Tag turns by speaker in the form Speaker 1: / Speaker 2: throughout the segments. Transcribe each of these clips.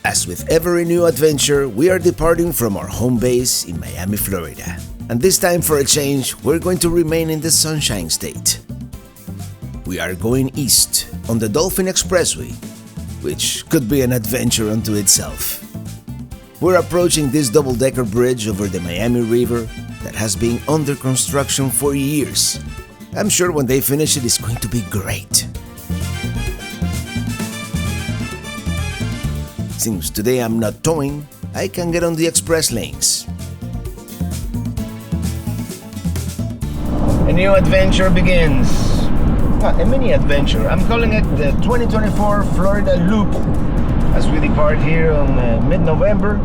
Speaker 1: As with every new adventure, we are departing from our home base in Miami, Florida. And this time, for a change, we're going to remain in the Sunshine State. We are going east on the Dolphin Expressway, which could be an adventure unto itself. We're approaching this double-decker bridge over the Miami River that has been under construction for years. I'm sure when they finish it, it's going to be great. Since today I'm not towing, I can get on the express lanes. A new adventure begins. A mini adventure. I'm calling it the 2024 Florida Loop as we depart here on mid-November.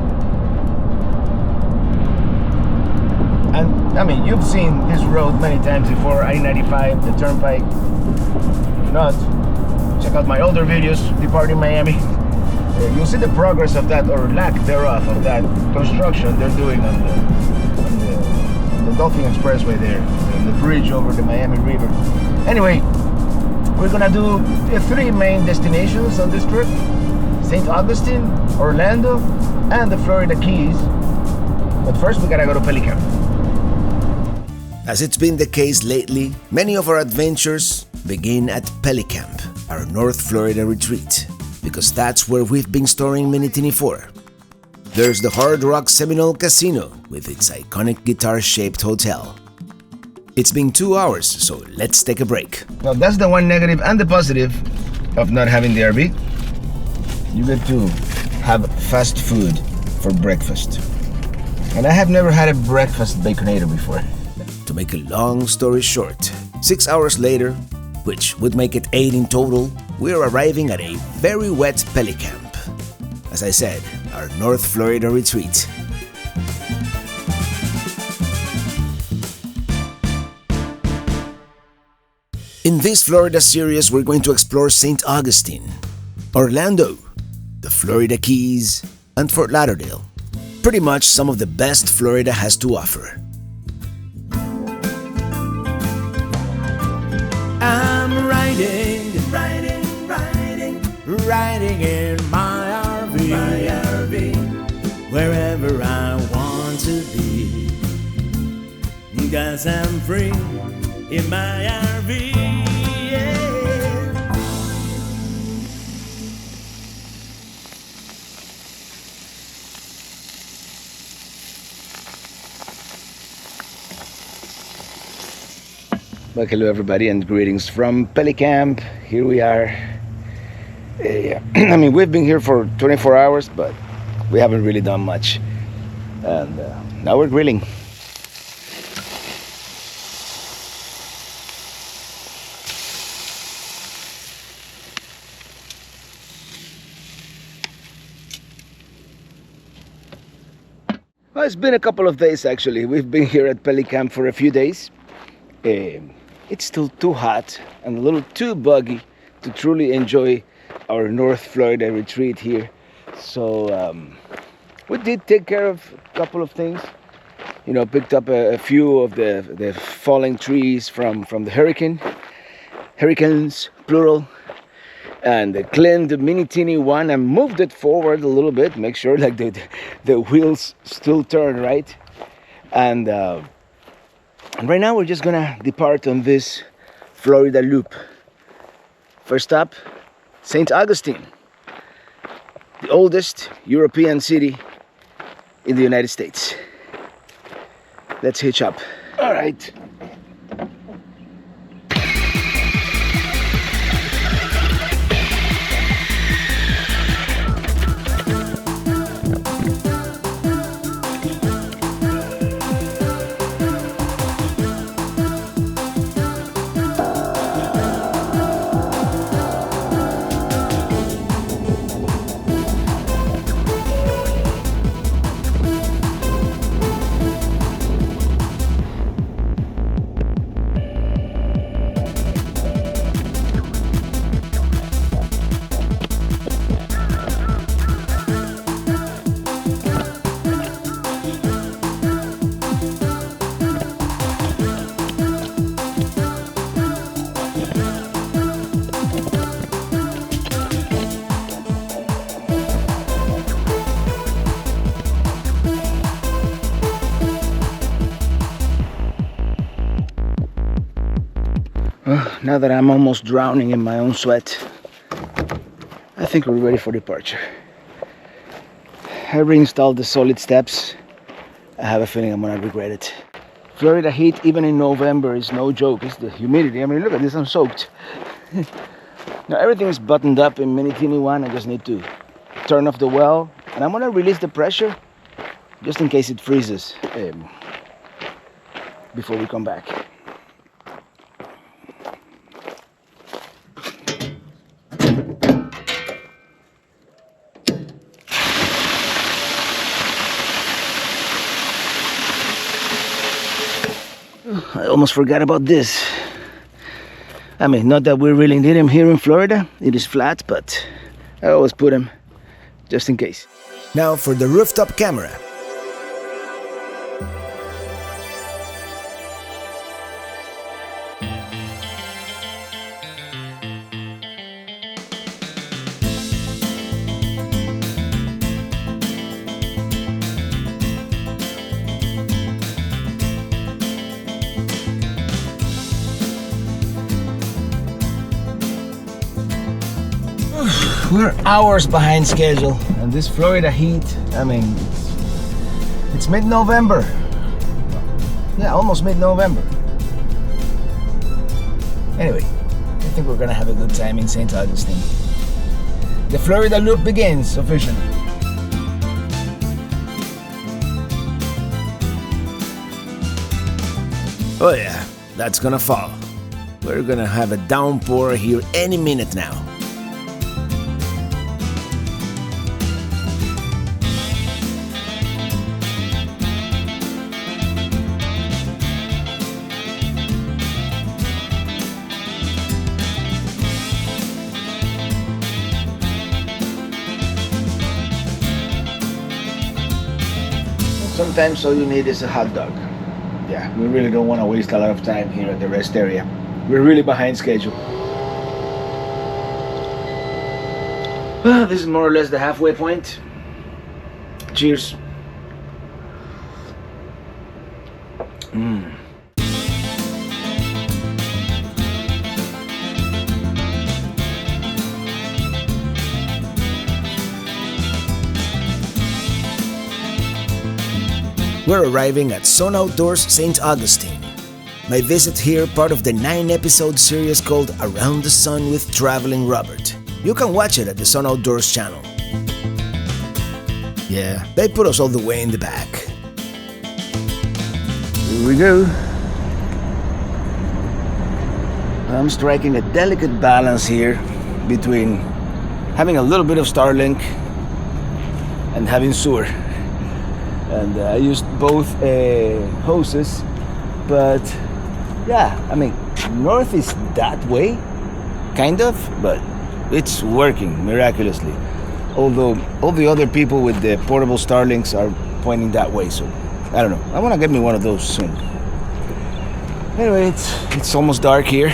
Speaker 1: And I mean, you've seen this road many times before, I-95, the Turnpike. If not, check out my older videos departing Miami. You'll see the progress of that, or lack thereof, of that construction they're doing on the Dolphin Expressway there, and the bridge over the Miami River. Anyway, we're gonna do 3 main destinations on this trip: Saint Augustine, Orlando, and the Florida Keys. But first we gotta go to Pelicamp. As it's been the case lately, many of our adventures begin at Pelicamp, our North Florida retreat, because that's where we've been storing Minitini IV. There's the Hard Rock Seminole Casino with its iconic guitar-shaped hotel. It's been 2 hours, so let's take a break. Well, that's the one negative and the positive of not having the RV. You get to have fast food for breakfast. And I have never had a breakfast baconator before. To make a long story short, 6 hours later, which would make it 8 in total, we're arriving at a very wet Pelicamp. As I said, our North Florida retreat. In this Florida series, we're going to explore Saint Augustine, Orlando, the Florida Keys, and Fort Lauderdale. Pretty much some of the best Florida has to offer.
Speaker 2: I'm riding in my RV, wherever I want to be, 'cause I'm free in my RV, yeah.
Speaker 1: Well, hello everybody and greetings from Pelicamp. Here we are. I mean, we've been here for 24 hours, but we haven't really done much. And now we're grilling. Well, it's been a couple of days actually. We've been here at Pelicamp for a few days. It's still too hot and a little too buggy to truly enjoy our North Florida retreat here. So we did take care of a couple of things. You know, picked up a few of the falling trees from the hurricanes, plural, and cleaned the Minitini I and moved it forward a little bit, make sure like the wheels still turn right. And right now we're just gonna depart on this Florida loop. First stop, Saint Augustine, the oldest European city in the United States. Let's hitch up. All right. Now that I'm almost drowning in my own sweat, I think we're ready for departure. I reinstalled the solid steps. I have a feeling I'm gonna regret it. Florida heat, even in November, is no joke. It's the humidity. I mean, look at this, I'm soaked. Now everything is buttoned up in Minitini 1. I just need to turn off the well, and I'm gonna release the pressure just in case it freezes before we come back. I almost forgot about this. I mean, not that we really need him here in Florida. It is flat, but I always put him just in case.
Speaker 2: Now for the rooftop camera.
Speaker 1: We're hours behind schedule, and this Florida heat, I mean, it's mid-November. Yeah, almost mid-November. Anyway, I think we're gonna have a good time in Saint Augustine. The Florida loop begins officially.
Speaker 2: Oh yeah, that's gonna fall. We're gonna have a downpour here any minute now.
Speaker 1: Sometimes all you need is a hot dog. Yeah, we really don't want to waste a lot of time here at the rest area. We're really behind schedule. Well, this is more or less the halfway point. Cheers.
Speaker 2: We're arriving at Sun Outdoors Saint Augustine. My visit here, part of the 9-episode series called Around the Sun with Traveling Robert. You can watch it at the Sun Outdoors channel. Yeah, they put us all the way in the back.
Speaker 1: Here we go. I'm striking a delicate balance here between having a little bit of Starlink and having sewer. And I used both hoses, but yeah, I mean, north is that way, kind of, but it's working miraculously. Although all the other people with the portable Starlinks are pointing that way, so I don't know. I want to get me one of those soon. Anyway, it's almost dark here,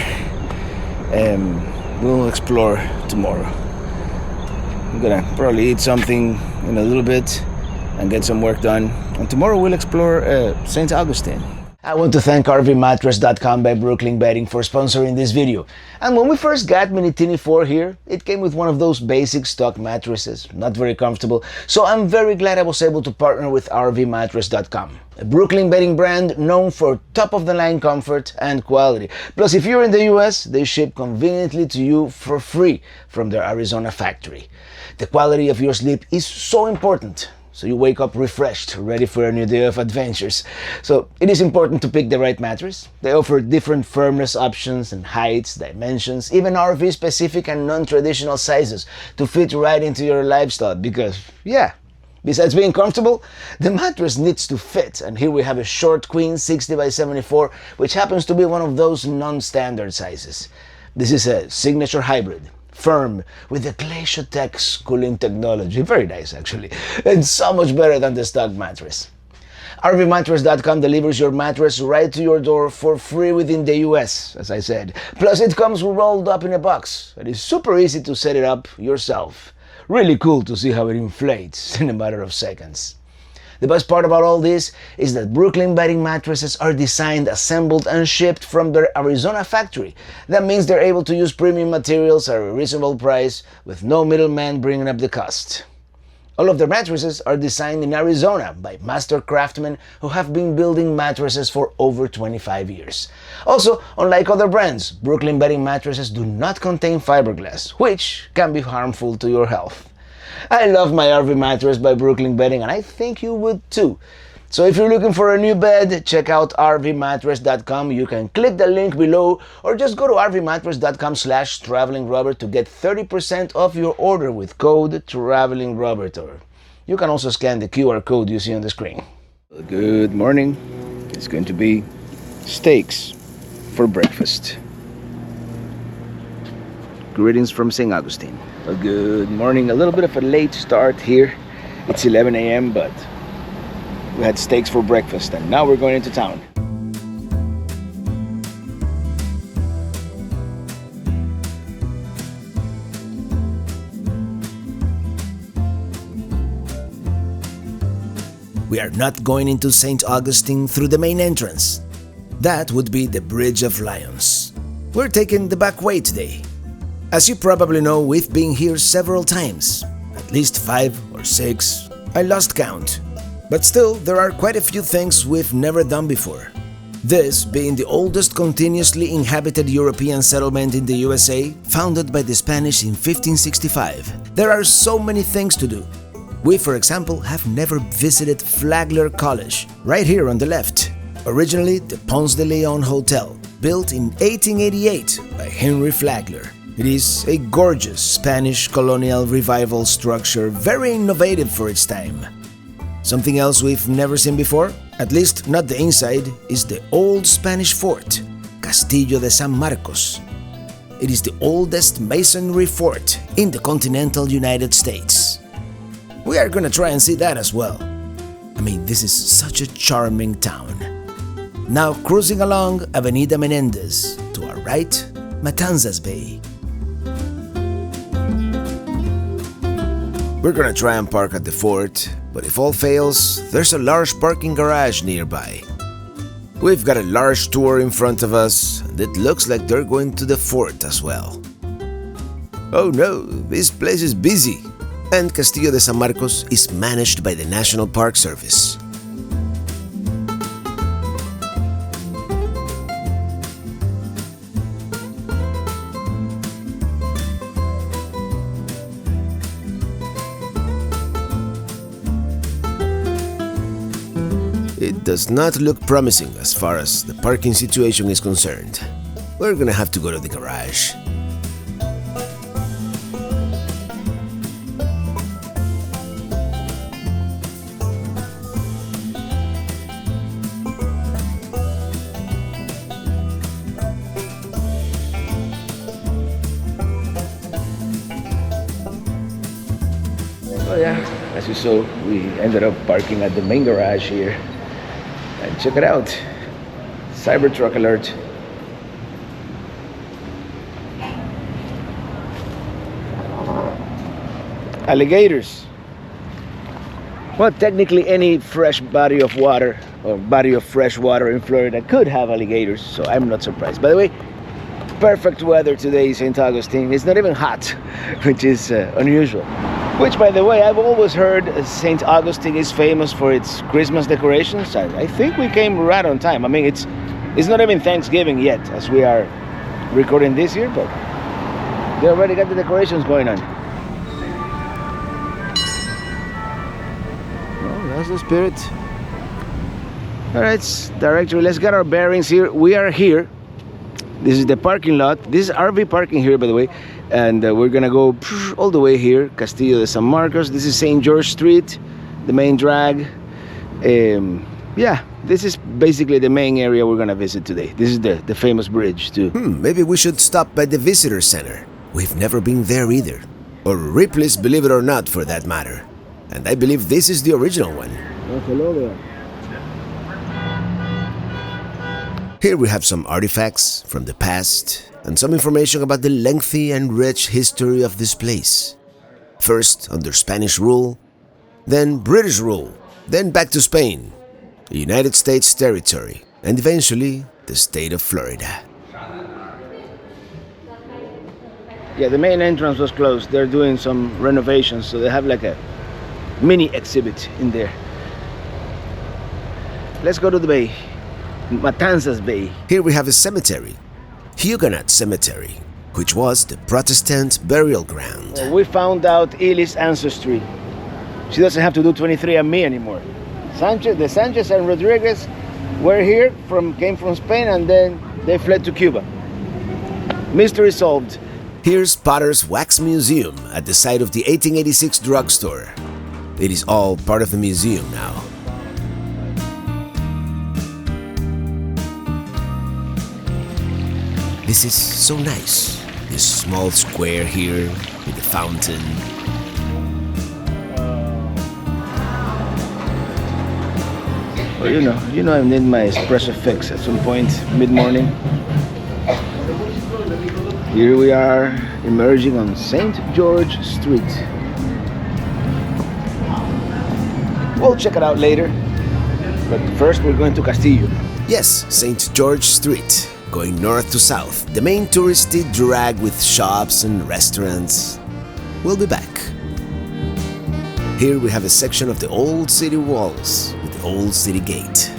Speaker 1: and we'll explore tomorrow. I'm gonna probably eat something in a little bit and get some work done. And tomorrow we'll explore Saint Augustine.
Speaker 2: I want to thank RVmattress.com by Brooklyn Bedding for sponsoring this video. And when we first got Minitini IV here, it came with one of those basic stock mattresses, not very comfortable, so I'm very glad I was able to partner with RVmattress.com, a Brooklyn bedding brand known for top-of-the-line comfort and quality. Plus, if you're in the US, they ship conveniently to you for free from their Arizona factory. The quality of your sleep is so important, so you wake up refreshed, ready for a new day of adventures. So it is important to pick the right mattress. They offer different firmness options and heights, dimensions, even RV specific and non-traditional sizes to fit right into your lifestyle because, yeah, besides being comfortable, the mattress needs to fit. And here we have a short queen 60 by 74, which happens to be one of those non-standard sizes. This is a signature hybrid. Firm, with the Glacier Tech's cooling technology. Very nice, actually. And so much better than the stock mattress. RVmattress.com delivers your mattress right to your door for free within the US, as I said. Plus, it comes rolled up in a box. It is super easy to set it up yourself. Really cool to see how it inflates in a matter of seconds. The best part about all this is that Brooklyn bedding mattresses are designed, assembled, and shipped from their Arizona factory. That means they're able to use premium materials at a reasonable price with no middleman bringing up the cost. All of their mattresses are designed in Arizona by master craftsmen who have been building mattresses for over 25 years. Also, unlike other brands, Brooklyn bedding mattresses do not contain fiberglass, which can be harmful to your health. I love my RV mattress by Brooklyn Bedding, and I think you would too. So if you're looking for a new bed, check out rvmattress.com. You can click the link below or just go to rvmattress.com/travelingrobert to get 30% off your order with code TRAVELINGROBERT. Or you can also scan the QR code you see on the screen. Good morning. It's going to be steaks for breakfast. Greetings from Saint Augustine. Good morning. A little bit of a late start here. It's 11 a.m. but we had steaks for breakfast and now we're going into town.
Speaker 1: We are not going into St. Augustine through the main entrance. That would be the Bridge of Lions. We're taking the back way today. As you probably know, we've been here several times, at least 5 or 6, I lost count. But still, there are quite a few things we've never done before. This being the oldest continuously inhabited European settlement in the USA, founded by the Spanish in 1565. There are so many things to do. We, for example, have never visited Flagler College, right here on the left. Originally the Ponce de Leon Hotel, built in 1888 by Henry Flagler. It is a gorgeous Spanish colonial revival structure, very innovative for its time. Something else we've never seen before, at least not the inside, is the old Spanish fort, Castillo de San Marcos. It is the oldest masonry fort in the continental United States. We are gonna try and see that as well. I mean, this is such a charming town. Now cruising along Avenida Menendez, to our right, Matanzas Bay. We're gonna try and park at the fort, but if all fails, there's a large parking garage nearby. We've got a large tour in front of us, and it looks like they're going to the fort as well. Oh no, this place is busy, and Castillo de San Marcos is managed by the National Park Service. It does not look promising as far as the parking situation is concerned. We're gonna have to go to the garage.
Speaker 2: Oh yeah, as you saw, we ended up parking at the main garage here. And check it out, Cybertruck alert. Alligators. Well, technically any fresh body of water or body of fresh water in Florida could have alligators, so I'm not surprised. By the way, perfect weather today in St. Augustine. It's not even hot, which is unusual. Which, by the way, I've always heard St. Augustine is famous for its Christmas decorations. I think we came right on time. I mean, it's not even Thanksgiving yet, as we are recording this year, but they already got the decorations going on. Well, that's the spirit. All right, directory. Let's get our bearings here. We are here. This is the parking lot. This is RV parking here, by the way. And we're gonna go all the way here, Castillo de San Marcos. This is St. George Street, the main drag. Yeah, this is basically the main area we're gonna visit today. This is the famous bridge too.
Speaker 1: Maybe we should stop by the visitor center. We've never been there either. Or Ripley's, believe it or not, for that matter. And I believe this is the original one.
Speaker 2: Oh, hello there.
Speaker 1: Here we have some artifacts from the past and some information about the lengthy and rich history of this place. First under Spanish rule, then British rule, Then back to Spain, the United States territory, and eventually the state of Florida.
Speaker 2: Yeah, the main entrance was closed. They're doing some renovations, so they have like a mini exhibit in there. Let's go to the bay, Matanzas Bay.
Speaker 1: Here we have a cemetery, Huguenot Cemetery, which was the Protestant burial ground.
Speaker 2: Well, we found out Ely's ancestry. She doesn't have to do 23andMe anymore. The Sanchez and Rodriguez were here, came from Spain, and then they fled to Cuba. Mystery solved.
Speaker 1: Here's Potter's Wax Museum at the site of the 1886 drugstore. It is all part of the museum now. This is so nice. This small square here with the fountain.
Speaker 2: Well, you know I need my espresso fix at some point mid-morning. Here we are emerging on St. George Street. We'll check it out later, but first we're going to Castillo.
Speaker 1: Yes, St. George Street, going north to south, the main touristy drag with shops and restaurants. We'll be back. Here we have a section of the old city walls with the old city gate.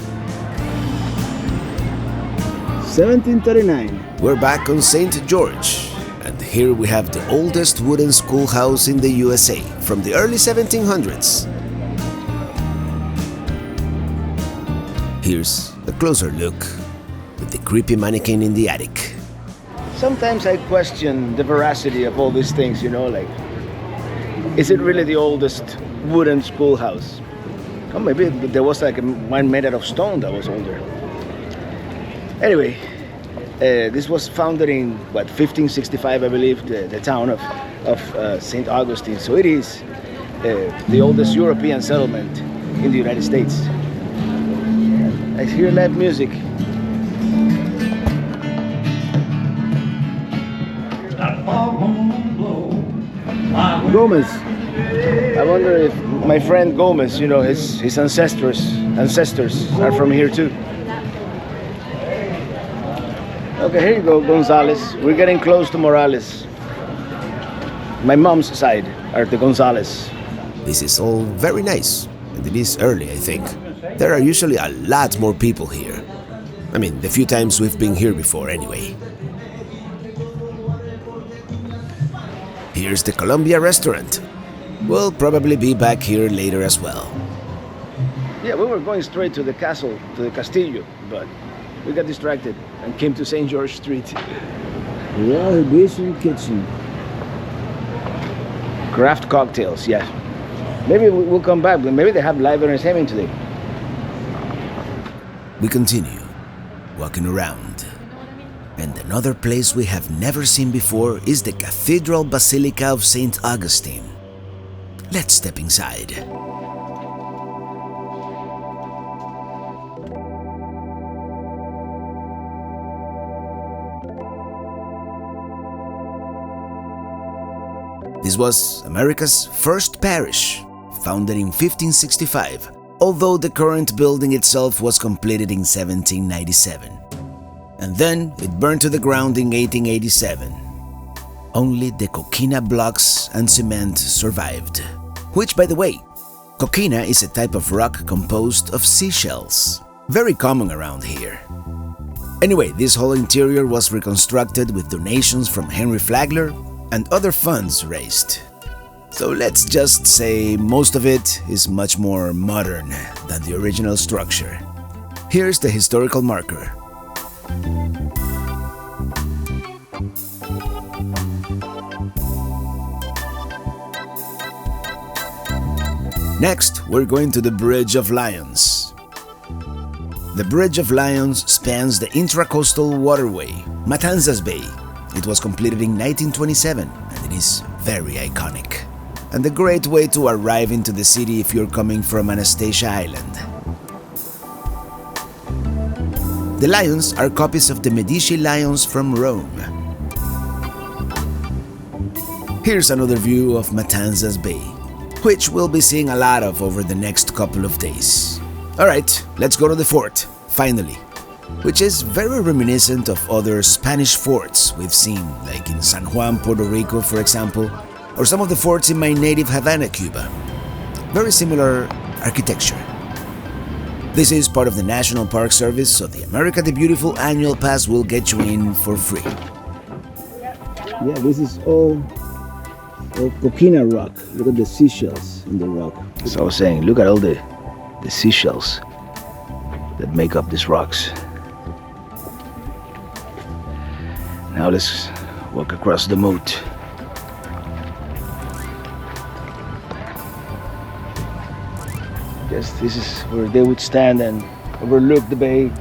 Speaker 2: 1739.
Speaker 1: We're back on St. George, and here we have the oldest wooden schoolhouse in the USA from the early 1700s. Here's a closer look with the creepy mannequin in the attic.
Speaker 2: Sometimes I question the veracity of all these things, like, is it really the oldest wooden schoolhouse? Or maybe there was like one made out of stone that was older. Anyway, this was founded in 1565, I believe, the town of Saint Augustine. So it is the oldest European settlement in the United States. I hear live music. Gomez. I wonder if my friend Gomez, his ancestors are from here too. Okay, here you go, Gonzales. We're getting close to Morales. My mom's side are the Gonzales.
Speaker 1: This is all very nice, and it is early, I think. There are usually a lot more people here. I mean, the few times we've been here before, anyway. Here's the Columbia restaurant. We'll probably be back here later as well.
Speaker 2: Yeah, we were going straight to the castle, to the Castillo, but we got distracted and came to St. George Street. Prohibition Kitchen. Craft cocktails, yeah. Maybe we'll come back, but maybe they have live entertainment today.
Speaker 1: We continue walking around. And another place we have never seen before is the Cathedral Basilica of Saint Augustine. Let's step inside. This was America's first parish, founded in 1565, although the current building itself was completed in 1797. And then it burned to the ground in 1887. Only the coquina blocks and cement survived. Which, by the way, coquina is a type of rock composed of seashells, very common around here. Anyway, this whole interior was reconstructed with donations from Henry Flagler and other funds raised. So let's just say most of it is much more modern than the original structure. Here's the historical marker. Next, we're going to the Bridge of Lions. The Bridge of Lions spans the intracoastal waterway, Matanzas Bay. It was completed in 1927 and it is very iconic, and a great way to arrive into the city if you're coming from Anastasia Island. The lions are copies of the Medici lions from Rome. Here's another view of Matanzas Bay, which we'll be seeing a lot of over the next couple of days. Alright, let's go to the fort, finally, which is very reminiscent of other Spanish forts we've seen, like in San Juan, Puerto Rico, for example, or some of the forts in my native Havana, Cuba. Very similar architecture. This is part of the National Park Service, so the America the Beautiful annual pass will get you in for free.
Speaker 2: Yeah, this is all coquina rock. Look at the seashells in the rock. So I was saying, look at all the seashells that make up these rocks. Now let's walk across the moat. Yes, this is where they would stand and overlook the bay.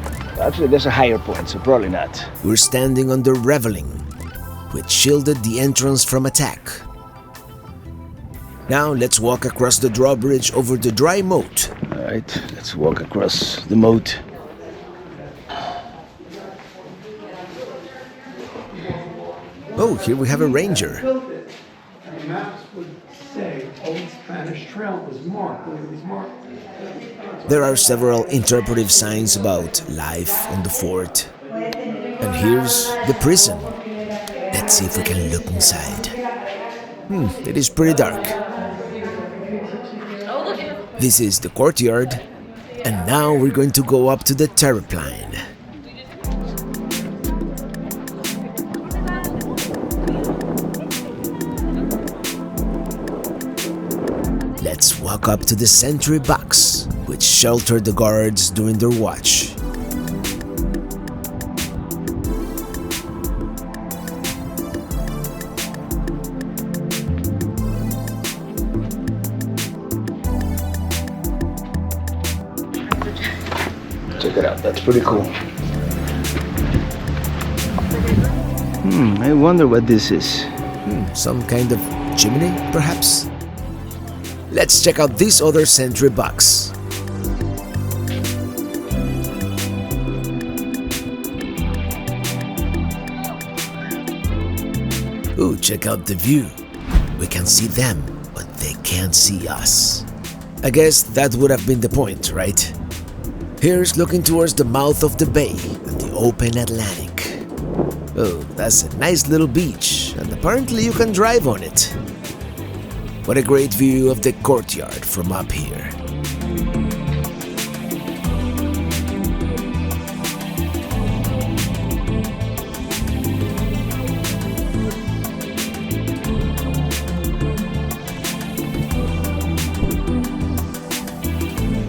Speaker 2: Actually, there's a higher point, so probably not.
Speaker 1: We're standing under reveling, which shielded the entrance from attack. Now let's walk across the drawbridge over the dry moat.
Speaker 2: Alright, let's walk across the moat.
Speaker 1: Oh, here we have a ranger.
Speaker 3: Maps would say Old Spanish Trail was marked when it was marked.
Speaker 1: There are several interpretive signs about life on the fort. And here's the prison. Let's see if we can look inside. It is pretty dark. This is the courtyard. And now we're going to go up to the terrapline. Let's walk up to the sentry box, which sheltered the guards during their watch.
Speaker 2: Check it out, that's pretty cool. I wonder what this is.
Speaker 1: Some kind of chimney, perhaps? Let's check out this other sentry box. Ooh, check out the view. We can see them, but they can't see us. I guess that would have been the point, right? Here's looking towards the mouth of the bay and the open Atlantic. Oh, that's a nice little beach, and apparently you can drive on it. What a great view of the courtyard from up here.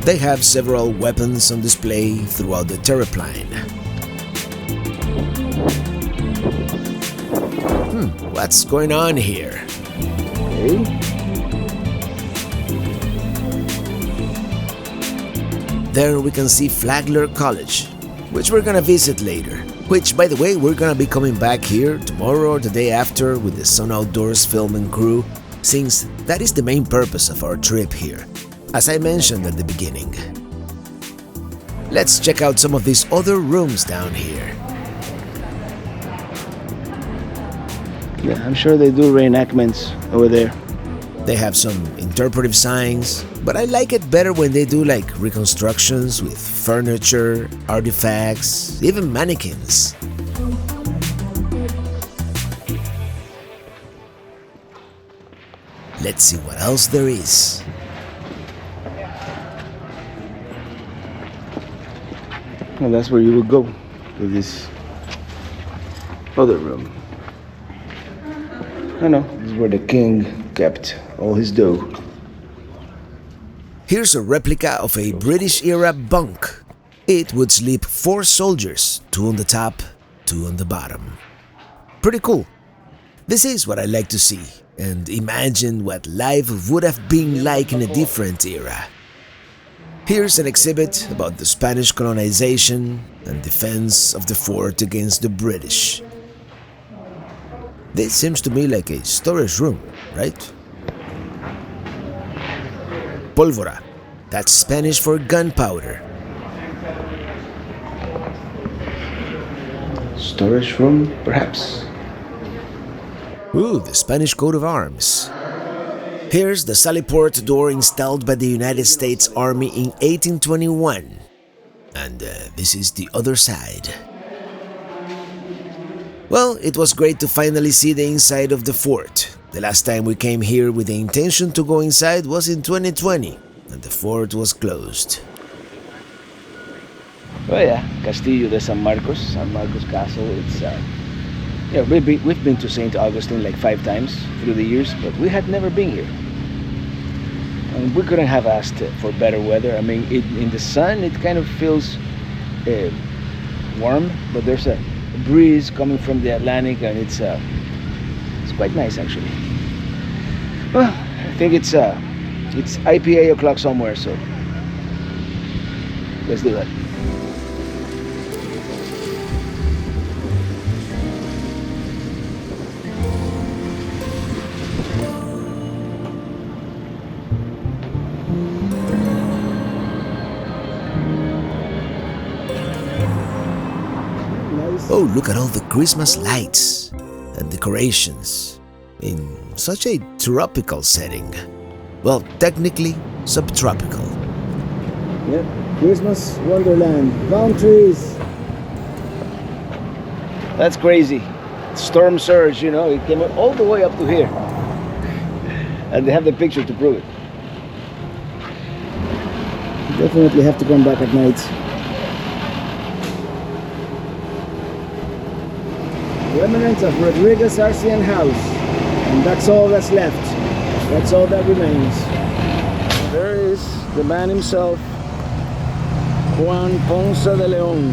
Speaker 1: They have several weapons on display throughout the terrapline. What's going on here?
Speaker 2: Okay.
Speaker 1: There we can see Flagler College, which we're gonna visit later. Which, by the way, we're gonna be coming back here tomorrow or the day after with the Sun Outdoors film and crew, since that is the main purpose of our trip here, as I mentioned at the beginning. Let's check out some of these other rooms down here.
Speaker 2: Yeah, I'm sure they do reenactments over there.
Speaker 1: They have some interpretive signs, but I like it better when they do like reconstructions with furniture, artifacts, even mannequins. Let's see what else there is.
Speaker 2: Well, that's where you would go, to this other room. I know, this is where the king kept all his dough.
Speaker 1: Here's a replica of a British-era bunk. It would sleep 4 soldiers, 2 on the top, 2 on the bottom. Pretty cool. This is what I like to see, and imagine what life would have been like in a different era. Here's an exhibit about the Spanish colonization and defense of the fort against the British. This seems to me like a storage room, right? Pólvora. That's Spanish for gunpowder.
Speaker 2: Storage room, perhaps?
Speaker 1: Ooh, the Spanish coat of arms. Here's the Sallyport door installed by the United States Army in 1821. And this is the other side. Well, it was great to finally see the inside of the fort. The last time we came here with the intention to go inside was in 2020, and the fort was closed.
Speaker 2: Oh yeah, Castillo de San Marcos, San Marcos Castle. It's yeah, we've been to Saint Augustine like 5 times through the years, but we had never been here. And we couldn't have asked for better weather. I mean, in the sun it kind of feels warm, but there's a breeze coming from the Atlantic, and it's quite nice actually. Well, I think it's IPA O'Clock Somewhere, so let's do that.
Speaker 1: Oh, look at all the Christmas lights and decorations in such a tropical setting. Well, technically, subtropical.
Speaker 2: Yep, Christmas Wonderland, palm trees. That's crazy. Storm surge, you know, it came all the way up to here. And they have the picture to prove it. Definitely have to come back at night. Remnants of Rodriguez Arcian house, and that's all that's left. That's all that remains. There is the man himself, Juan Ponce de Leon.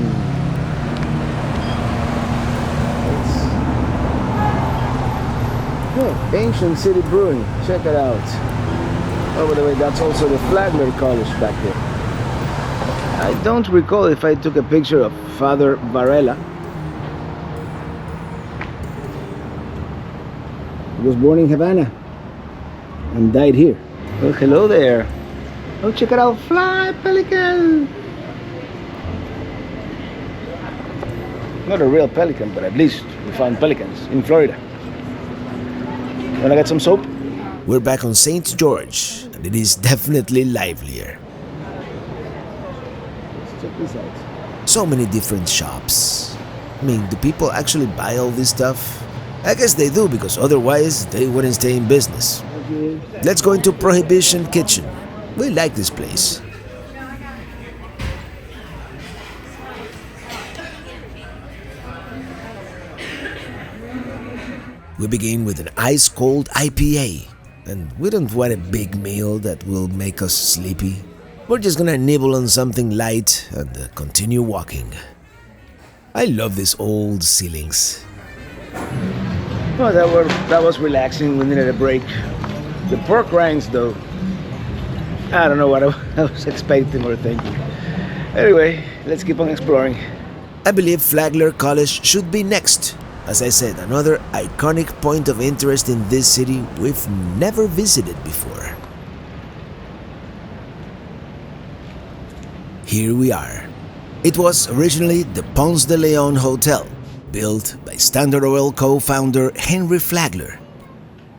Speaker 2: Oh, ancient city brewing. Check it out. Oh, by the way, that's also the Flagler College back there. I don't recall if I took a picture of Father Varela. He was born in Havana and died here. Oh, hello there. Oh, check it out. Fly, pelican. Not a real pelican, but at least we found pelicans in Florida. Wanna get some soap?
Speaker 1: We're back on St. George, and it is definitely livelier.
Speaker 2: Let's check this out.
Speaker 1: So many different shops. I mean, do people actually buy all this stuff? I guess they do, because otherwise they wouldn't stay in business. Let's go into Prohibition Kitchen. We like this place. We begin with an ice-cold IPA, and we don't want a big meal that will make us sleepy. We're just gonna nibble on something light and continue walking. I love these old ceilings.
Speaker 2: Oh, that was relaxing. We needed a break. The pork rinds, though, I don't know what I was expecting or thinking. Anyway, let's keep on exploring.
Speaker 1: I believe Flagler College should be next. As I said, another iconic point of interest in this city we've never visited before. Here we are. It was originally the Ponce de Leon Hotel, built by Standard Oil co-founder Henry Flagler.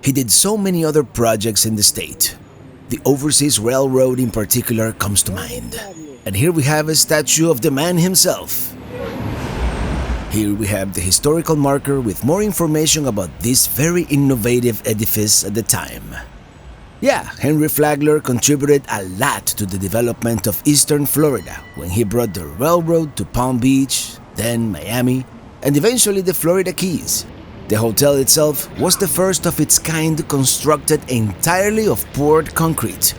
Speaker 1: He did so many other projects in the state. The Overseas Railroad in particular comes to mind. And here we have a statue of the man himself. Here we have the historical marker with more information about this very innovative edifice at the time. Yeah, Henry Flagler contributed a lot to the development of Eastern Florida when he brought the railroad to Palm Beach, then Miami, and eventually the Florida Keys. The hotel itself was the first of its kind constructed entirely of poured concrete,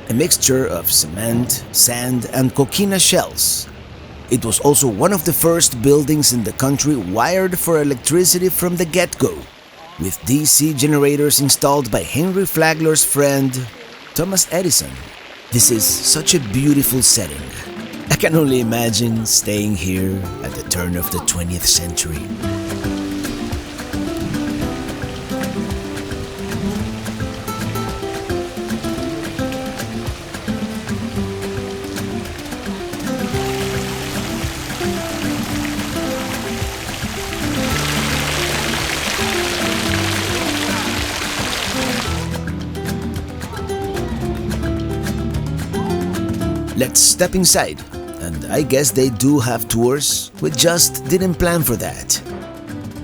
Speaker 1: a mixture of cement, sand, and coquina shells. It was also one of the first buildings in the country wired for electricity from the get-go, with DC generators installed by Henry Flagler's friend, Thomas Edison. This is such a beautiful setting. I can only imagine staying here at the turn of the 20th century. Let's step inside, and I guess they do have tours, we just didn't plan for that.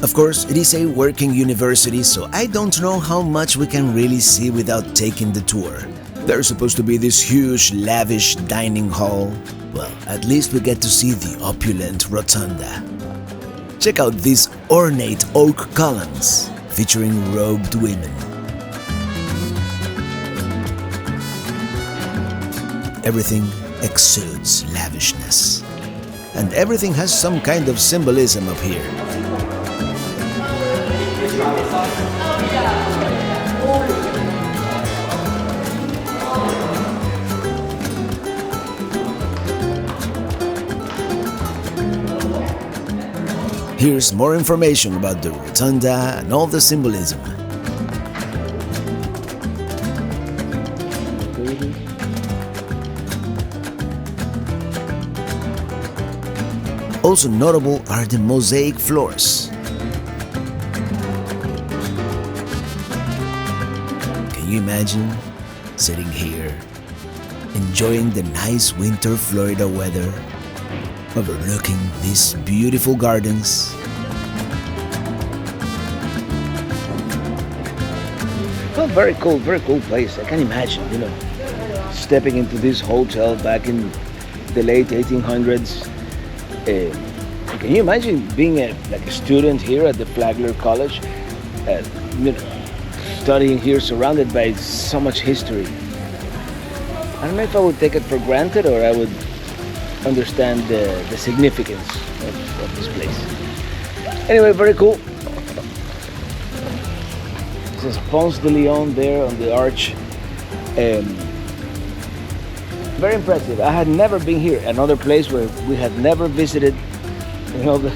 Speaker 1: Of course, it is a working university, so I don't know how much we can really see without taking the tour. There's supposed to be this huge, lavish dining hall. Well, at least we get to see the opulent rotunda. Check out these ornate oak columns featuring robed women. Everything exudes lavishness. And everything has some kind of symbolism up here. Here's more information about the rotunda and all the symbolism. Also notable are the mosaic floors. Can you imagine sitting here, enjoying the nice winter Florida weather, overlooking these beautiful gardens?
Speaker 2: Well, very cool place. I can imagine, stepping into this hotel back in the late 1800s. Can you imagine being a student here at the Flagler College, studying here surrounded by so much history? I don't know if I would take it for granted or I would understand the significance of this place. Anyway, very cool. This is Ponce de Leon there on the arch. Very impressive. I had never been here. Another place where we had never visited, the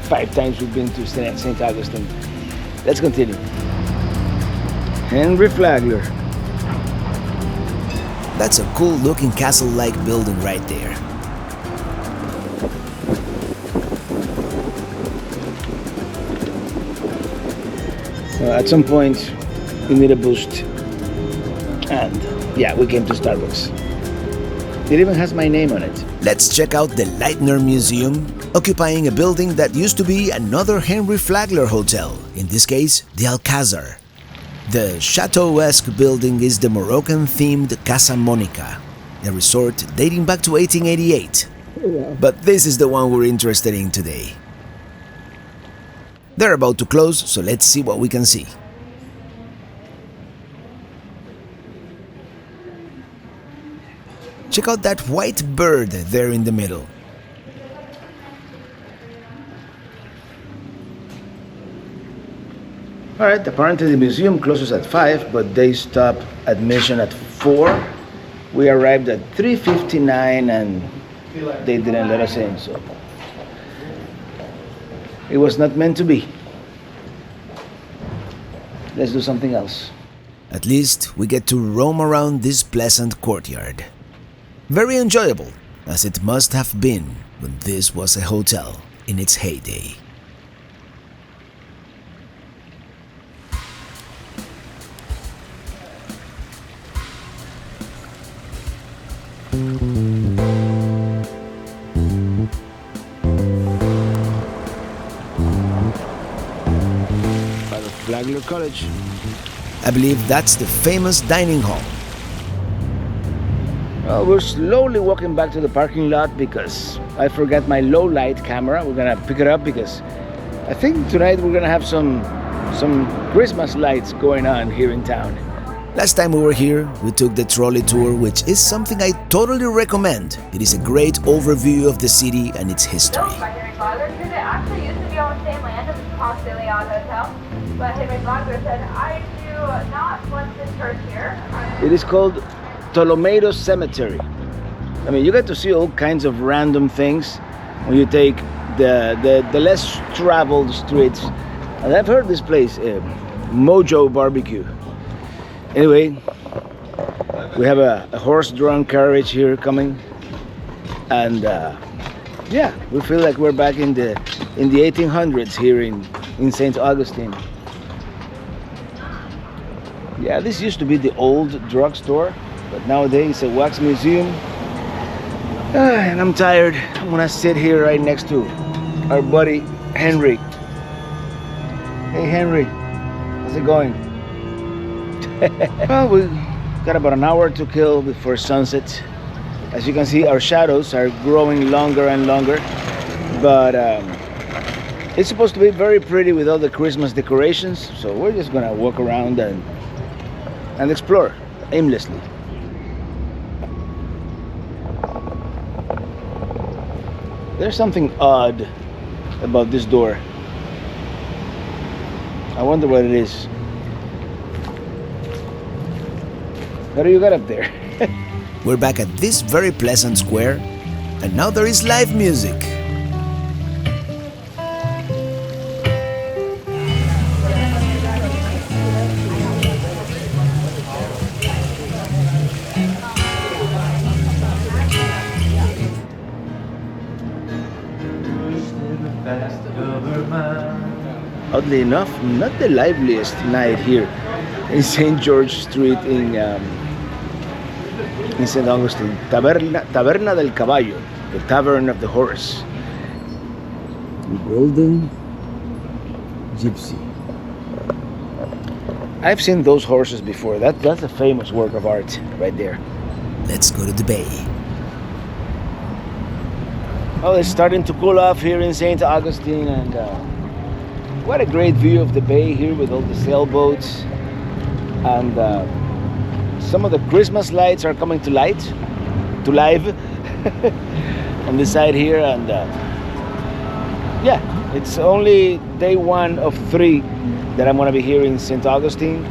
Speaker 2: 5 times we've been to Saint Augustine. Let's continue. Henry Flagler.
Speaker 1: That's a cool looking castle-like building right there.
Speaker 2: At some point, we need a boost. And yeah, we came to Starbucks. It even has my name on it.
Speaker 1: Let's check out the Lightner Museum, occupying a building that used to be another Henry Flagler hotel, in this case, the Alcazar. The chateau-esque building is the Moroccan-themed Casa Monica, a resort dating back to 1888. But this is the one we're interested in today. They're about to close, so let's see what we can see. Check out that white bird there in the middle.
Speaker 2: Alright, apparently the museum closes at 5, but they stop admission at 4. We arrived at 3:59 and they didn't let us in, so it was not meant to be. Let's do something else.
Speaker 1: At least we get to roam around this pleasant courtyard. Very enjoyable, as it must have been when this was a hotel in its heyday.
Speaker 2: Flagler College.
Speaker 1: I believe that's the famous dining hall.
Speaker 2: Well, we're slowly walking back to the parking lot because I forgot my low light camera. We're gonna pick it up because I think tonight we're gonna have some Christmas lights going on here in town.
Speaker 1: Last time we were here, we took the trolley tour, which is something I totally recommend. It is a great overview of the city and its history.
Speaker 4: It actually used to be on the same land as the Ponce Hotel, but Henry Flagler said, I do not want this church here.
Speaker 2: It is called Ptolemaeus Cemetery. I mean, you get to see all kinds of random things when you take the less traveled streets. And I've heard this place, Mojo Barbecue. Anyway, we have a horse-drawn carriage here coming, and yeah, we feel like we're back in the 1800s here in Saint Augustine. Yeah, this used to be the old drugstore, but nowadays it's a wax museum. And I'm tired. I'm gonna sit here right next to our buddy Henry. Hey Henry, how's it going? Well, we got about an hour to kill before sunset. As you can see, our shadows are growing longer and longer, but it's supposed to be very pretty with all the Christmas decorations, so we're just gonna walk around and explore aimlessly. There's something odd about this door. I wonder what it is. What do you got up there?
Speaker 1: We're back at this very pleasant square, and now there is live music.
Speaker 2: Oddly enough, not the liveliest night here in St. George Street in St. Augustine. Taberna del Caballo, the Tavern of the Horse. Golden Gypsy. I've seen those horses before. That's a famous work of art right there.
Speaker 1: Let's go to the bay.
Speaker 2: Oh, it's starting to cool off here in St. Augustine, and what a great view of the bay here with all the sailboats, and some of the Christmas lights are coming to life on the side here, and yeah, it's only day 1 of 3 that I'm gonna be here in St. Augustine,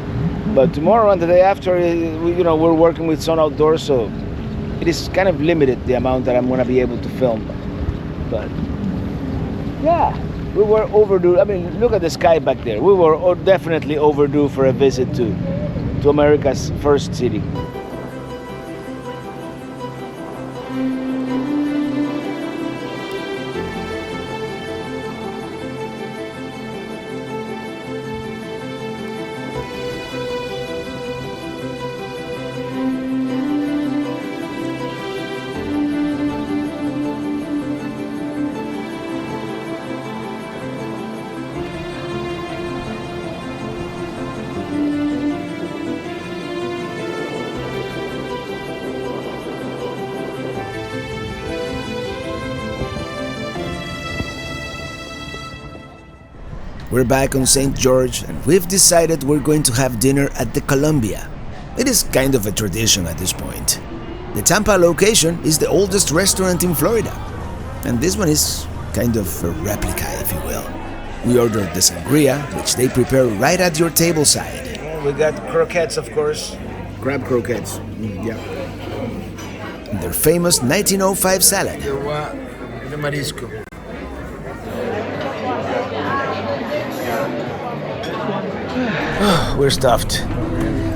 Speaker 2: but tomorrow and the day after, we're working with Sun Outdoors, so it is kind of limited the amount that I'm gonna be able to film. But yeah, we were overdue. I mean, look at the sky back there. We were definitely overdue for a visit to America's first city.
Speaker 1: We're back on St. George, and we've decided we're going to have dinner at the Columbia. It is kind of a tradition at this point. The Tampa location is the oldest restaurant in Florida, and this one is kind of a replica, if you will. We ordered the sangria, which they prepare right at your table side.
Speaker 2: We got croquettes, of course. Crab croquettes. Yeah.
Speaker 1: Their famous 1905 salad.
Speaker 2: De marisco. We're stuffed.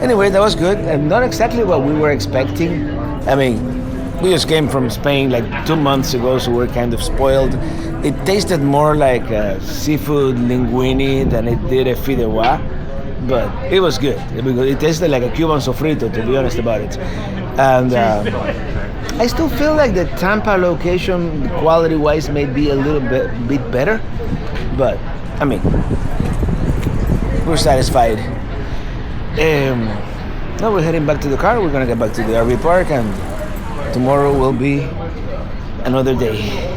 Speaker 2: Anyway, that was good, and not exactly what we were expecting. I mean, we just came from Spain like 2 months ago, so we're kind of spoiled. It tasted more like a seafood linguine than it did a fideuà, but it was good. It tasted like a Cuban sofrito, to be honest about it. And I still feel like the Tampa location, quality-wise, may be a little bit better, but I mean, we're satisfied. Now we're heading back to the car. We're gonna get back to the RV park, and tomorrow will be another day.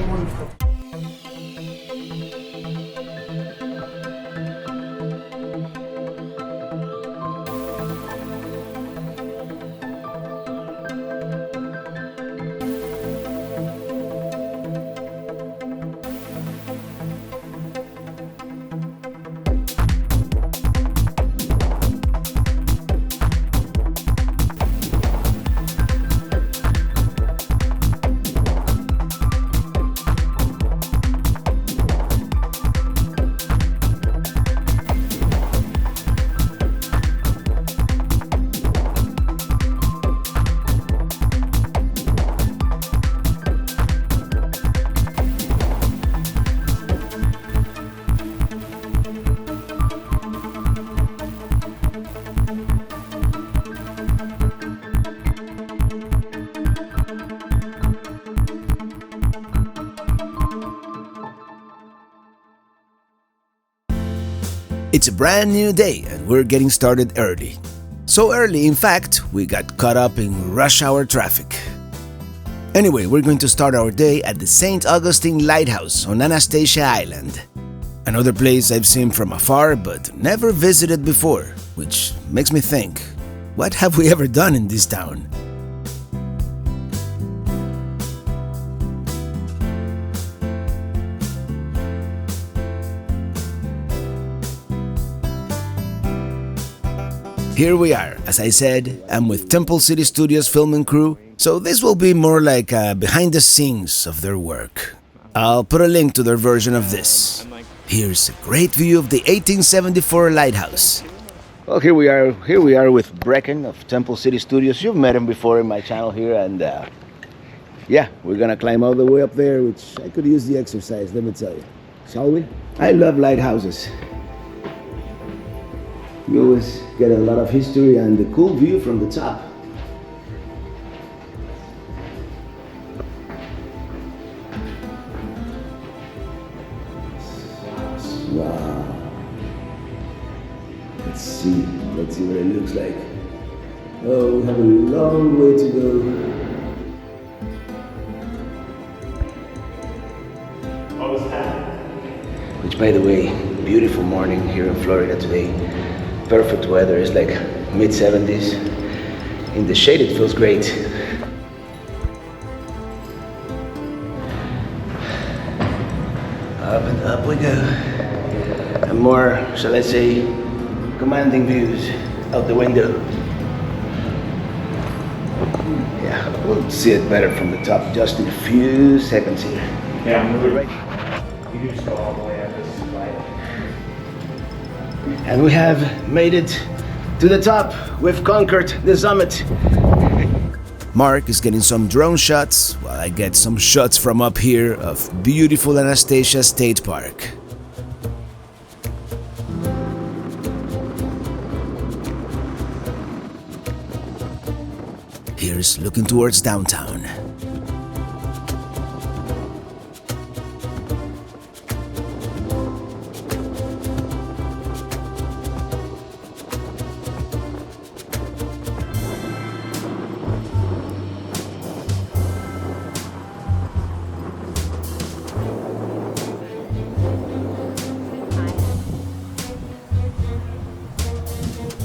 Speaker 1: It's a brand new day and we're getting started early. So early, in fact, we got caught up in rush hour traffic. Anyway, we're going to start our day at the Saint Augustine Lighthouse on Anastasia Island. Another place I've seen from afar but never visited before, which makes me think, what have we ever done in this town? Here we are. As I said, I'm with Temple City Studios film and crew, so this will be more like behind the scenes of their work. I'll put a link to their version of this. Here's a great view of the 1874 lighthouse.
Speaker 2: Well, here we are with Brecken of Temple City Studios. You've met him before in my channel here, and yeah, we're gonna climb all the way up there, which I could use the exercise, let me tell you. Shall we? I love lighthouses. You always get a lot of history and a cool view from the top. Wow. Let's see what it looks like. Oh, we have a long way to go. Which, by the way, beautiful morning here in Florida today. Perfect weather, it's like mid-70s. In the shade it feels great. Up and up we go. And more, shall I say, commanding views out the window. Yeah, we'll see it better from the top just in a few seconds here.
Speaker 5: Yeah, move it right. You just go all the way up this slide.
Speaker 2: And we have made it to the top. We've conquered the summit.
Speaker 1: Mark is getting some drone shots while I get some shots from up here of beautiful Anastasia State Park. Here's looking towards downtown.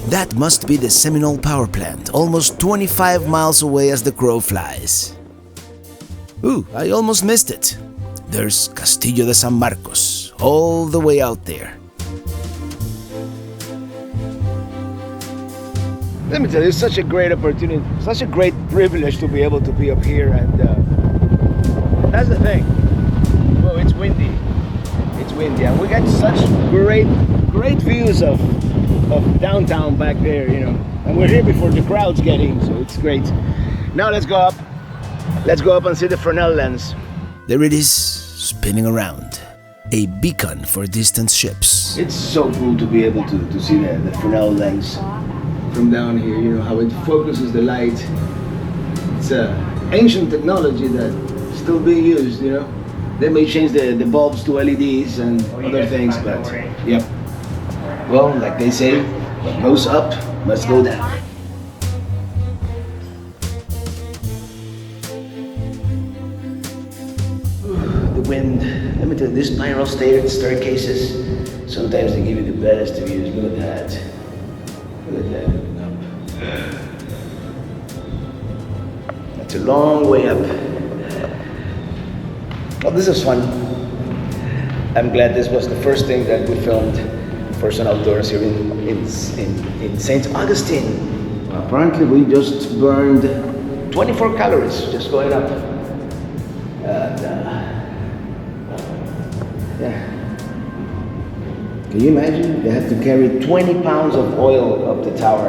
Speaker 1: That must be the Seminole power plant, almost 25 miles away as the crow flies. Ooh, I almost missed it. There's Castillo de San Marcos, all the way out there.
Speaker 2: Let me tell you, it's such a great opportunity, such a great privilege to be able to be up here, and that's the thing. Well, it's windy. It's windy, and we got such great views of downtown back there, you know. And we're here before the crowds get in, so it's great. Now let's go up. Let's go up and see the Fresnel lens.
Speaker 1: There it is, spinning around. A beacon for distant ships.
Speaker 2: It's so cool to be able to see the Fresnel lens from down here, you know, how it focuses the light. It's ancient technology that's still being used, you know. They may change the bulbs to LEDs and other things, but yep. Well, like they say, what goes up must go down. The wind. Let me tell you, these spiral staircases, sometimes they give you the best views. Look at that. Look at that looking up. That's a long way up. Well, this is fun. I'm glad this was the first thing that we filmed for Sun Outdoors here in Saint Augustine. Apparently we just burned 24 calories just going up. And, yeah. Can you imagine? They had to carry 20 pounds of oil up the tower.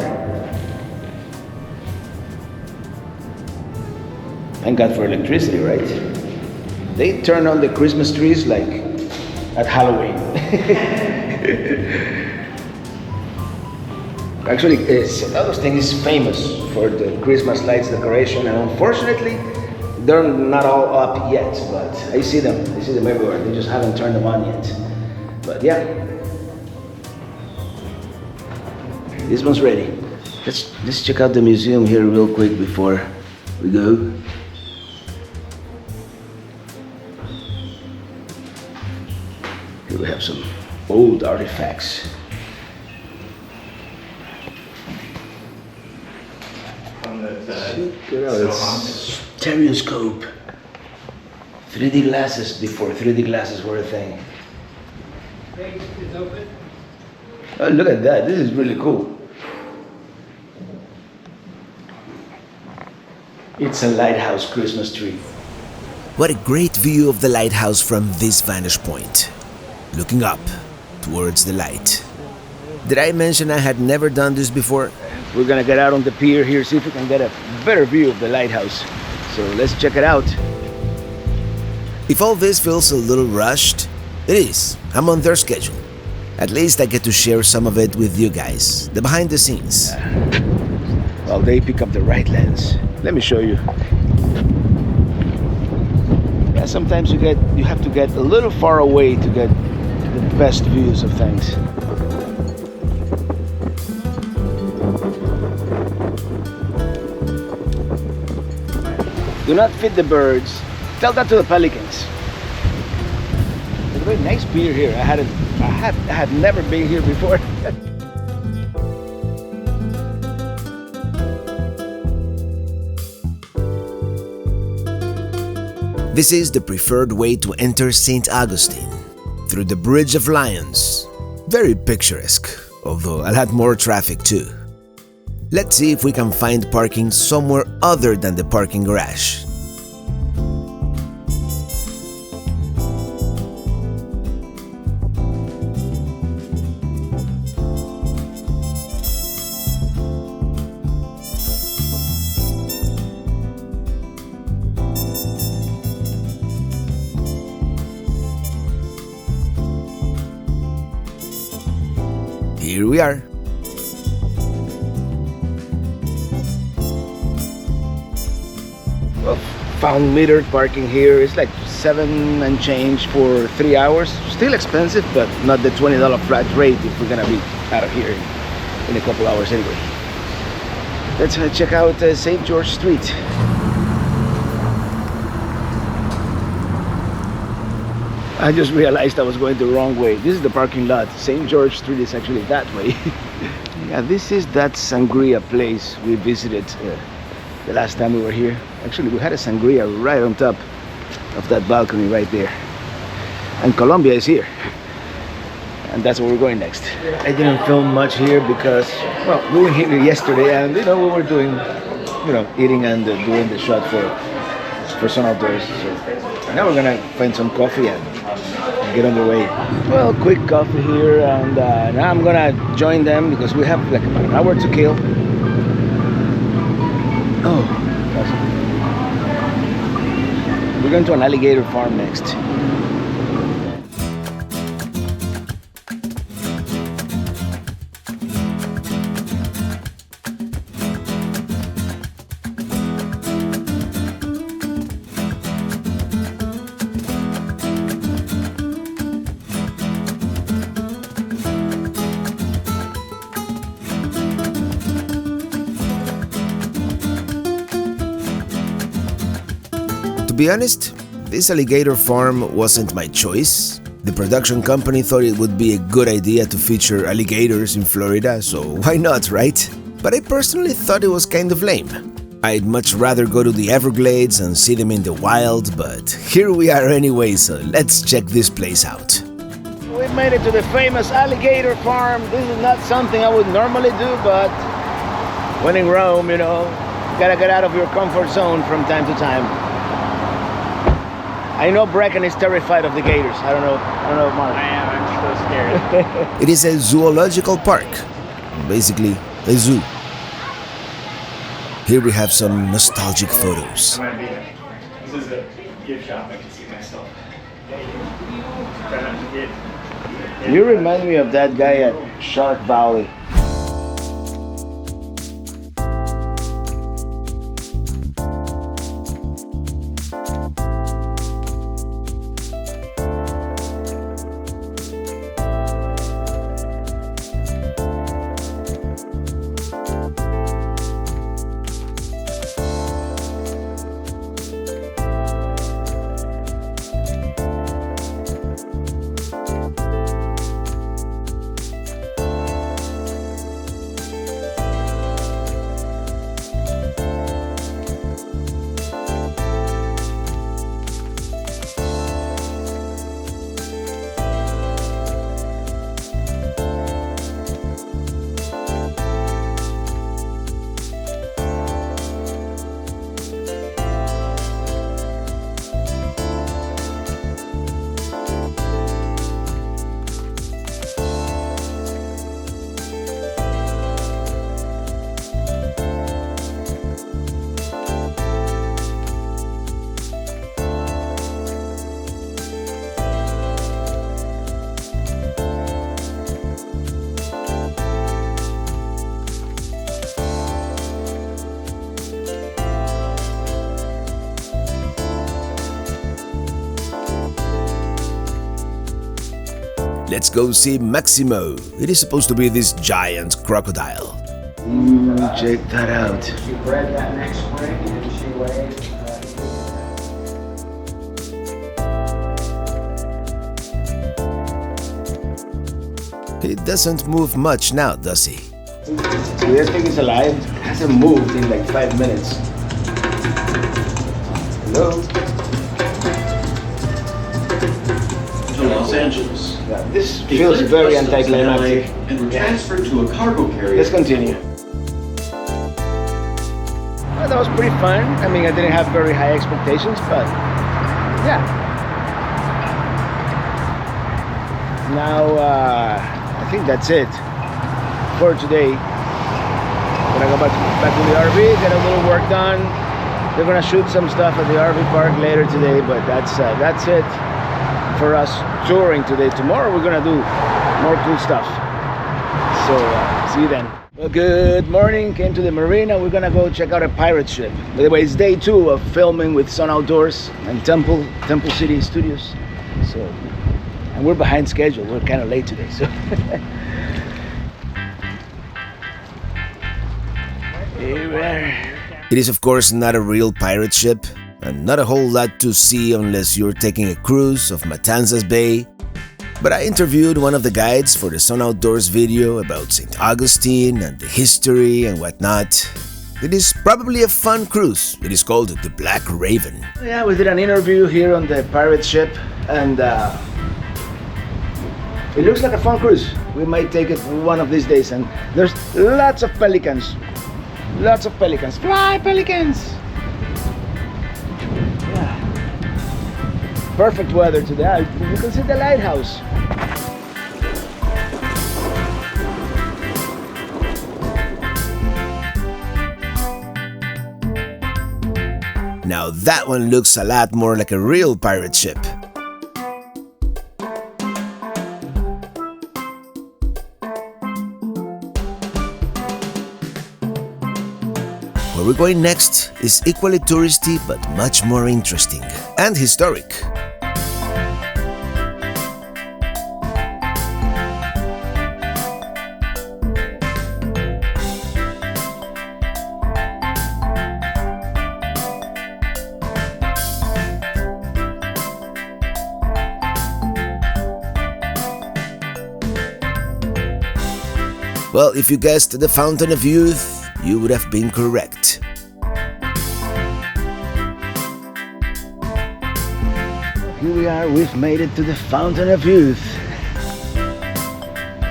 Speaker 2: Thank God for electricity, right? They turn on the Christmas trees like at Halloween. Actually, Saint Augustine is famous for the Christmas lights decoration, and unfortunately, they're not all up yet, but I see them everywhere. They just haven't turned them on yet. But yeah. This one's ready. Let's check out the museum here real quick before we go. Here we have some old artifacts. Check it out, it's stereoscope. 3D glasses before 3D glasses were a thing. Oh, look at that, this is really cool. It's a lighthouse Christmas tree.
Speaker 1: What a great view of the lighthouse from this vantage point, looking up towards the light. Did I mention I had never done this before?
Speaker 2: We're gonna get out on the pier here, see if we can get a better view of the lighthouse. So let's check it out.
Speaker 1: If all this feels a little rushed, it is. I'm on their schedule. At least I get to share some of it with you guys, the behind the scenes.
Speaker 2: Well, they pick up the right lens. Let me show you. Yeah, sometimes you have to get a little far away to get the best views of things. Do not feed the birds. Tell that to the pelicans. It's a very nice pier here. I had never been here before.
Speaker 1: This is the preferred way to enter Saint Augustine, through the Bridge of Lions. Very picturesque, although a lot more traffic too. Let's see if we can find parking somewhere other than the parking garage. Here we are.
Speaker 2: Well, found metered parking here. It's like $7 and change for 3 hours. Still expensive, but not the $20 flat rate if we're gonna be out of here in a couple hours anyway. Let's check out St. George Street. I just realized I was going the wrong way. This is the parking lot. St. George Street is actually that way. Yeah, this is that sangria place we visited the last time we were here. Actually, we had a sangria right on top of that balcony right there. And Colombia is here. And that's where we're going next. I didn't film much here because, well, we were here yesterday and, we were doing, eating and doing the shot for some outdoors. So now we're gonna find some coffee and get on the way. Well, quick coffee here, and now I'm gonna join them because we have like about an hour to kill. Oh, awesome. We're going to an alligator farm next.
Speaker 1: To be honest, this alligator farm wasn't my choice. The production company thought it would be a good idea to feature alligators in Florida, so why not, right? But I personally thought it was kind of lame. I'd much rather go to the Everglades and see them in the wild, but here we are anyway, so let's check this place out.
Speaker 2: We made it to the famous alligator farm. This is not something I would normally do, but when in Rome, you gotta get out of your comfort zone from time to time. I know Brecken is terrified of the gators. I don't know, Mark.
Speaker 5: I am, I'm so scared.
Speaker 1: It is a zoological park, basically a zoo. Here we have some nostalgic photos.
Speaker 5: I'm gonna be there. This is a gift shop, I can see myself. Try not to get...
Speaker 2: You remind me of that guy at Shark Valley.
Speaker 1: Let's go see Maximo. It is supposed to be this giant crocodile.
Speaker 2: Check that out.
Speaker 6: She bred that next spring and she laid.
Speaker 1: He doesn't move much now, does he?
Speaker 2: This thing is alive. It hasn't moved in like 5 minutes. Hello?
Speaker 7: To Los Angeles.
Speaker 2: Yeah, this feels very anticlimactic.
Speaker 7: And were transferred to a cargo carrier.
Speaker 2: Let's continue. Well, that was pretty fun. I mean, I didn't have very high expectations, but yeah. Now, I think that's it for today. I'm gonna go back to the RV, get a little work done. They're gonna shoot some stuff at the RV park later today, but that's it for us touring today. Tomorrow we're gonna do more cool stuff. So see you then. Well, good morning. Came to the marina. We're gonna go check out a pirate ship. By the way, it's day 2 of filming with Sun Outdoors and Temple City Studios. So, and we're behind schedule. We're kind of late today. So. Here we are.
Speaker 1: It is of course not a real pirate ship, and not a whole lot to see unless you're taking a cruise of Matanzas Bay. But I interviewed one of the guides for the Sun Outdoors video about Saint Augustine and the history and whatnot. It is probably a fun cruise. It is called the Black Raven.
Speaker 2: Yeah, we did an interview here on the pirate ship, and it looks like a fun cruise. We might take it one of these days, and there's lots of pelicans. Lots of pelicans. Fly, pelicans! Yeah. Perfect weather today. You can see the lighthouse.
Speaker 1: Now that one looks a lot more like a real pirate ship. Where we're going next is equally touristy but much more interesting and historic. Well, if you guessed the Fountain of Youth, you would have been correct.
Speaker 2: Here we are, we've made it to the Fountain of Youth.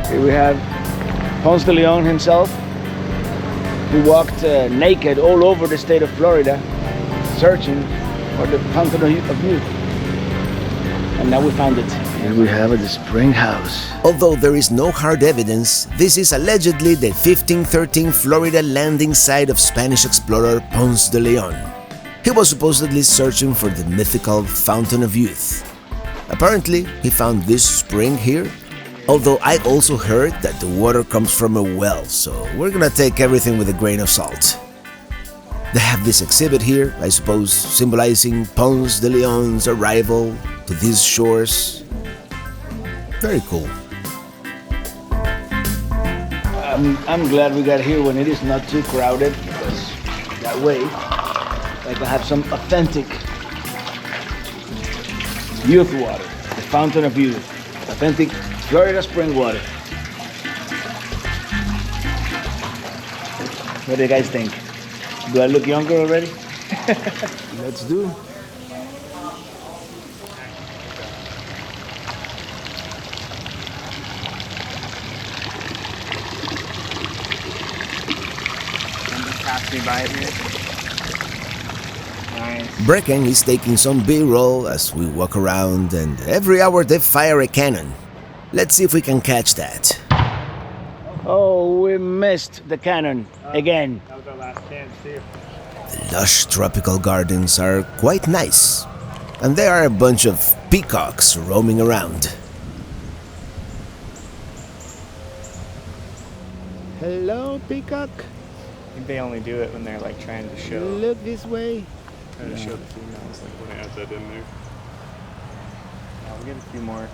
Speaker 2: Here we have Ponce de Leon himself, who walked naked all over the state of Florida, searching for the Fountain of Youth. And now we found it. Here we have the spring house.
Speaker 1: Although there is no hard evidence, this is allegedly the 1513 Florida landing site of Spanish explorer Ponce de Leon. He was supposedly searching for the mythical Fountain of Youth. Apparently, he found this spring here, although I also heard that the water comes from a well, so we're gonna take everything with a grain of salt. They have this exhibit here, I suppose, symbolizing Ponce de Leon's arrival to these shores. Very cool.
Speaker 2: I'm glad we got here when it is not too crowded, because that way I can have some authentic youth water, the Fountain of Youth, authentic Florida spring water. What do you guys think? Do I look younger already? Let's do.
Speaker 5: Pass me by it here. Nice.
Speaker 1: Brecken is taking some B-roll as we walk around, and every hour they fire a cannon. Let's see if we can catch that.
Speaker 2: Oh, we missed the cannon again.
Speaker 5: That was our last chance too.
Speaker 1: The lush tropical gardens are quite nice, and there are a bunch of peacocks roaming around.
Speaker 2: Hello, peacock.
Speaker 5: I think they only do it when they're like trying to show.
Speaker 2: Look this way.
Speaker 5: Trying to show the females, like when they add that in there. We'll get a few more.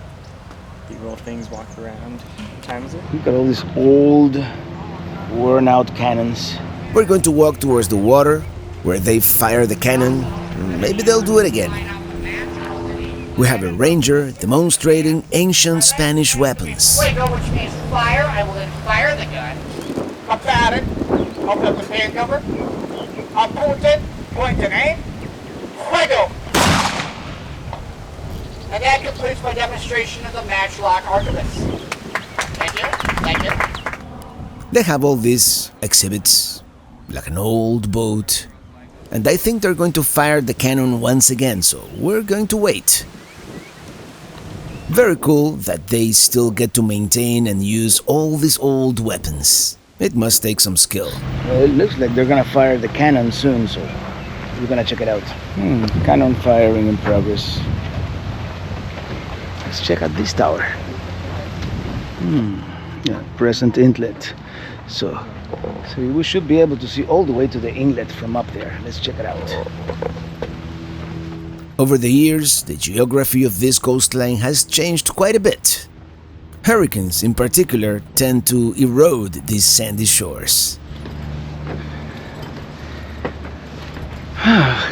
Speaker 5: Neat little things walk around. What time is it?
Speaker 2: Look at all these old, worn out cannons.
Speaker 1: We're going to walk towards the water, where they fire the cannon. Maybe they'll do it again. We have a ranger demonstrating ancient Spanish weapons.
Speaker 8: Fuego, which means fire. I will then fire the gun. About it. Open up the pan cover. Ponce, point to aim. Fuego. And that completes my demonstration of the matchlock arquebus. Thank you. Thank you.
Speaker 1: They have all these exhibits, like an old boat, and I think they're going to fire the cannon once again, so we're going to wait. Very cool that they still get to maintain and use all these old weapons. It must take some skill.
Speaker 2: Well, it looks like they're gonna fire the cannon soon, so we're gonna check it out. Cannon firing in progress. Let's check out this tower. Yeah, present inlet. So we should be able to see all the way to the inlet from up there. Let's check it out.
Speaker 1: Over the years, the geography of this coastline has changed quite a bit. Hurricanes, in particular, tend to erode these sandy shores.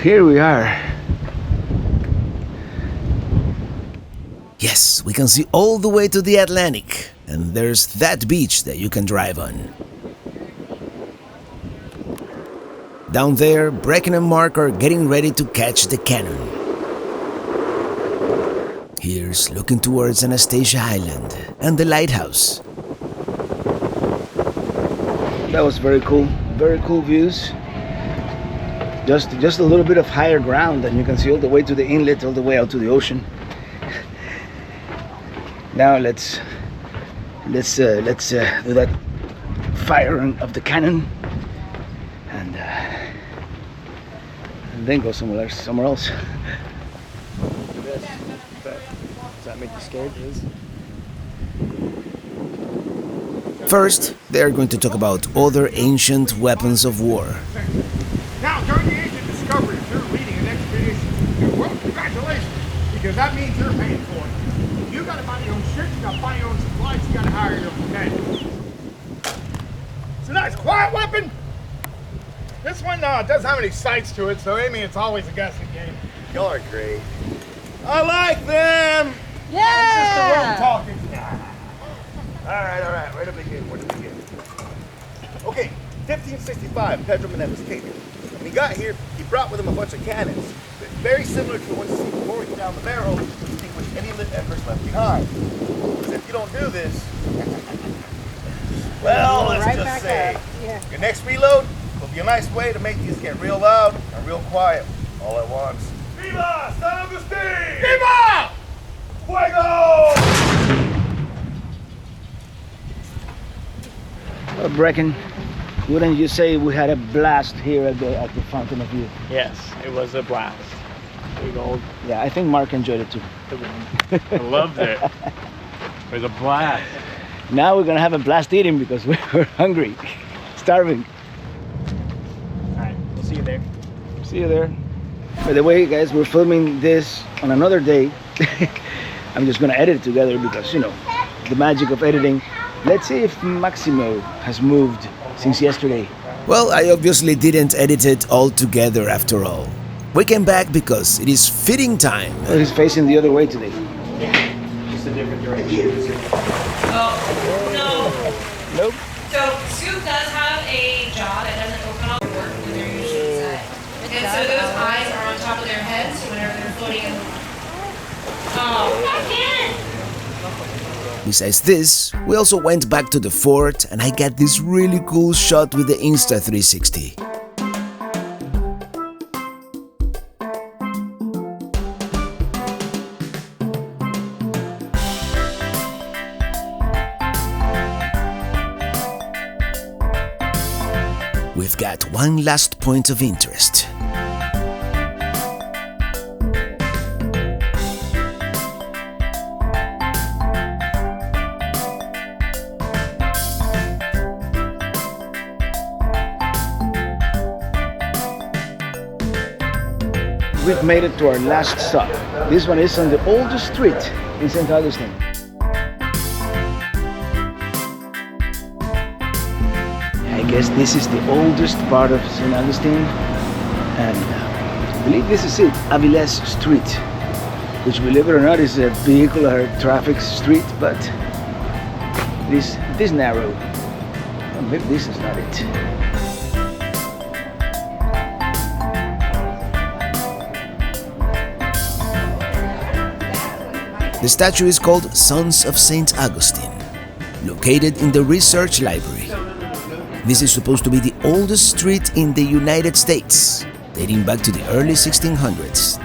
Speaker 2: Here we are.
Speaker 1: Yes, we can see all the way to the Atlantic, and there's that beach that you can drive on. Down there, Brecken and Mark are getting ready to catch the cannon. Here's looking towards Anastasia Island and the lighthouse.
Speaker 2: That was very cool. Very cool views. Just a little bit of higher ground, and you can see all the way to the inlet, all the way out to the ocean. Now let's do that firing of the cannon, and then go somewhere else.
Speaker 5: Does that make you scared?
Speaker 1: First, they are going to talk about other ancient weapons of war.
Speaker 9: Now, during the age of discovery, if you're leading an expedition, well, congratulations, because that means you're paying for it. You gotta buy your own shit, you gotta buy your own supplies, you gotta hire your own men. It's a nice quiet weapon. This one doesn't have any sights to it, so Amy, it's always a guessing game. Y'all are great. I like them! Yeah! It's just the road talking. All right, where to begin? Okay, 1565, Pedro Menendez came here. When he got here, he brought with him a bunch of cannons, very similar to the ones you see pouring down the barrel to extinguish any lit embers left behind. Because if you don't do this, well, let's just say, your next reload will be a nice way to make these get real loud and real quiet all at once. Viva Saint Augustine! Viva! Fuego!
Speaker 2: Well, Brecken, wouldn't you say we had a blast here at the Fountain of Youth?
Speaker 5: Yes, it was a blast. Big old.
Speaker 2: Yeah, I think Mark enjoyed it too.
Speaker 5: I loved it. It was a blast.
Speaker 2: Now we're gonna have a blast eating because we're hungry, starving.
Speaker 5: All right, we'll see you there.
Speaker 2: See you there. By the way, guys, we're filming this on another day. I'm just gonna edit it together because, you know, the magic of editing. Let's see if Maximo has moved since yesterday.
Speaker 1: Well, I obviously didn't edit it all together after all. We came back because it is fitting time.
Speaker 2: Well, he's facing the other way today.
Speaker 5: Just a different direction.
Speaker 10: Oh, no.
Speaker 2: Nope.
Speaker 10: So, Scoop does have a jaw that doesn't open all the work when they're usually inside. And so those eyes are on top of their heads whenever they're floating in the water. Oh, again!
Speaker 1: Besides this, we also went back to the fort and I got this really cool shot with the Insta360. We've got one last point of interest.
Speaker 2: We've made it to our last stop. This one is on the oldest street in Saint Augustine. guess this is the oldest part of St. Augustine, and I believe this is it, Avilés Street, which, believe it or not, is a vehicular traffic street, but it is this narrow. Oh, maybe this is not it.
Speaker 1: The statue is called Sons of Saint Augustine, located in the Research Library. This is supposed to be the oldest street in the United States, dating back to the early 1600s.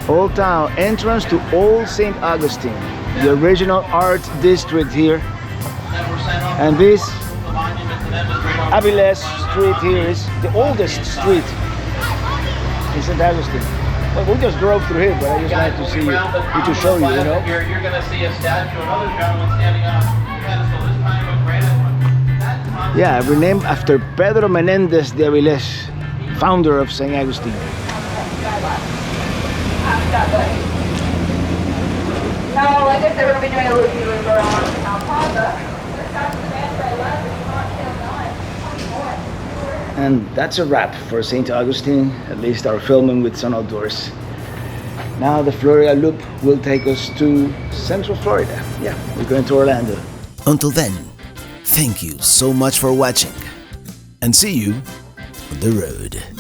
Speaker 2: Old Town, entrance to Old St. Augustine, the original art district here. And this Avilés Street here is the oldest street in St. Augustine. Well, we just drove through here, but I just wanted to see you, to show you, you know.
Speaker 11: You're going to see a statue, another gentleman standing on a pedestal, this time a granite one.
Speaker 2: Yeah, renamed after Pedro Menéndez de Avilés, founder of St. Augustine.
Speaker 4: No, like I said, we're going to be doing a loop-de-loop around Town Plaza.
Speaker 2: And that's a wrap for St. Augustine, at least our filming with sun outdoors. Now the Florida Loop will take us to Central Florida. Yeah, we're going to Orlando.
Speaker 1: Until then, thank you so much for watching, and see you on the road.